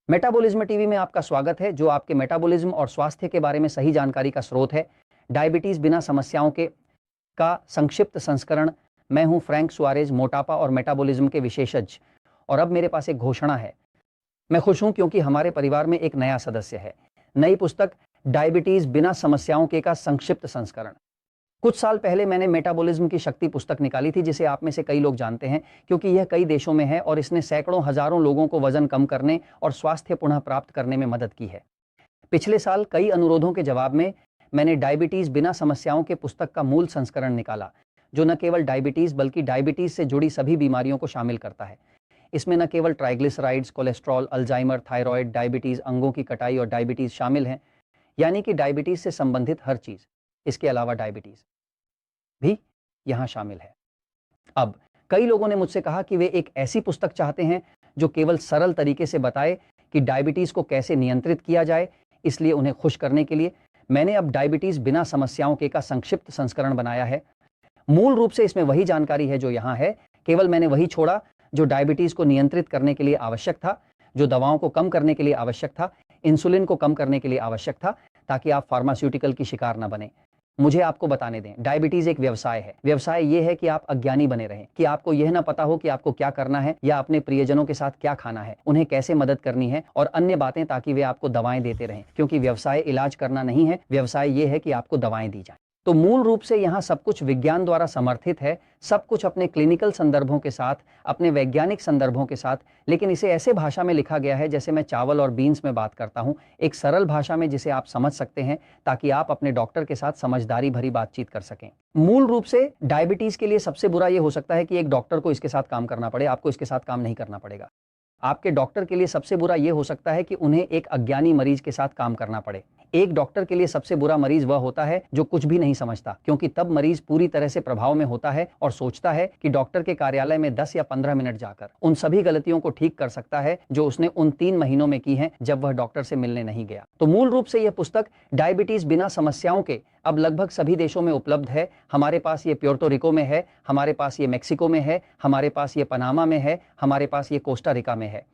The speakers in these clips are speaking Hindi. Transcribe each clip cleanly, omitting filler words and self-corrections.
मेटाबॉलिज्म टीवी में आपका स्वागत है, जो आपके मेटाबॉलिज्म और स्वास्थ्य के बारे में सही जानकारी का स्रोत है। डायबिटीज बिना समस्याओं के का संक्षिप्त संस्करण। मैं हूं फ्रैंक सुआरेज, मोटापा और मेटाबॉलिज्म के विशेषज्ञ। और अब मेरे पास एक घोषणा है। मैं खुश हूं क्योंकि हमारे परिवार में एक नया सदस्य है। नई पुस्तक डायबिटीज बिना समस्याओं के का संक्षिप्त संस्करण। कुछ साल पहले मैंने मेटाबॉलिज्म की शक्ति पुस्तक निकाली थी, जिसे आप में से कई लोग जानते हैं क्योंकि यह कई देशों में है और इसने सैकड़ों हजारों लोगों को वजन कम करने और स्वास्थ्य पुनः प्राप्त करने में मदद की है। पिछले साल कई अनुरोधों के जवाब में मैंने डायबिटीज बिना समस्याओं के पुस्तक का मूल संस्करण निकाला, जो न केवल डायबिटीज बल्कि डायबिटीज से जुड़ी सभी बीमारियों को शामिल करता है। इसमें न केवल triglycerides, cholesterol, Alzheimer, thyroid, diabetes, अंगों की कटाई और डायबिटीज शामिल हैं, यानी कि डायबिटीज से संबंधित हर चीज। इसके अलावा डायबिटीज भी यहां शामिल है। अब कई लोगों ने मुझसे कहा कि वे एक ऐसी पुस्तक चाहते हैं जो केवल सरल तरीके से बताए कि डायबिटीज को कैसे नियंत्रित किया जाए। इसलिए उन्हें खुश करने के लिए मैंने अब डायबिटीज बिना समस्याओं के का संक्षिप्त संस्करण बनाया है। मूल रूप से इसमें वही जानकारी है जो यहां है, केवल मैंने वही छोड़ा जो डायबिटीज को नियंत्रित करने के लिए आवश्यक था, जो दवाओं को कम करने के लिए आवश्यक था, इंसुलिन को कम करने के लिए आवश्यक था, ताकि आप फार्मास्यूटिकल की शिकार न बने। मुझे आपको बताने दें, डायबिटीज एक व्यवसाय है। व्यवसाय यह है कि आप अज्ञानी बने रहें, कि आपको यह ना पता हो कि आपको क्या करना है या अपने प्रियजनों के साथ क्या खाना है, उन्हें कैसे मदद करनी है और अन्य बातें, ताकि वे आपको दवाएं देते रहें। क्योंकि व्यवसाय इलाज करना नहीं है, व्यवसाय यह है कि आपको दवाएं दी जाएं। तो मूल रूप से यहाँ सब कुछ विज्ञान द्वारा समर्थित है, सब कुछ अपने क्लिनिकल संदर्भों के साथ, अपने वैज्ञानिक संदर्भों के साथ, लेकिन इसे ऐसे भाषा में लिखा गया है जैसे मैं चावल और बीन्स में बात करता हूँ, एक सरल भाषा में जिसे आप समझ सकते हैं, ताकि आप अपने डॉक्टर के साथ समझदारी भरी बातचीत कर सकें। मूल रूप से डायबिटीज के लिए सबसे बुरा यह हो सकता है कि एक डॉक्टर को इसके साथ काम करना पड़े। आपको इसके साथ काम नहीं करना पड़ेगा। आपके डॉक्टर के लिए सबसे बुरा यह हो सकता है कि उन्हें एक अज्ञानी मरीज के साथ काम करना पड़े। एक डॉक्टर के लिए सबसे बुरा मरीज वह होता है जो कुछ भी नहीं समझता, क्योंकि तब मरीज पूरी तरह से प्रभाव में होता है और सोचता है कि डॉक्टर के कार्यालय में 10 या 15 मिनट जाकर उन सभी गलतियों को ठीक कर सकता है जो उसने उन 3 महीनों में की हैं जब वह डॉक्टर से मिलने नहीं गया। तो मूल रूप से यह पुस्तक डायबिटीज बिना समस्याओं के अब लगभग सभी देशों में उपलब्ध है। हमारे पास ये प्योर्टो रिको में है, हमारे पास ये मेक्सिको में है, हमारे पास ये पनामा में है, हमारे पास ये कोस्टा रिका में है,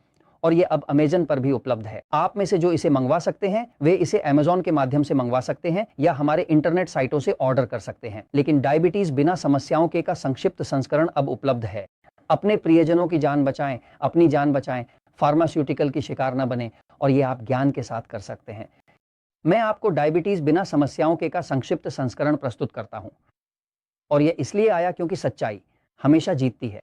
और ये अब अमेजन पर भी उपलब्ध है। आप में से जो इसे मंगवा सकते हैं वे इसे अमेजॉन के माध्यम से मंगवा सकते हैं या हमारे इंटरनेट साइटों से ऑर्डर कर सकते हैं। लेकिन डायबिटीज बिना समस्याओं के का संक्षिप्त संस्करण अब उपलब्ध है। अपने प्रियजनों की जान बचाएं, अपनी जान बचाएं, फार्मास्यूटिकल की शिकार न बने, और ये आप ज्ञान के साथ कर सकते हैं। मैं आपको डायबिटीज बिना समस्याओं के का संक्षिप्त संस्करण प्रस्तुत करता हूं, और यह इसलिए आया क्योंकि सच्चाई हमेशा जीतती है।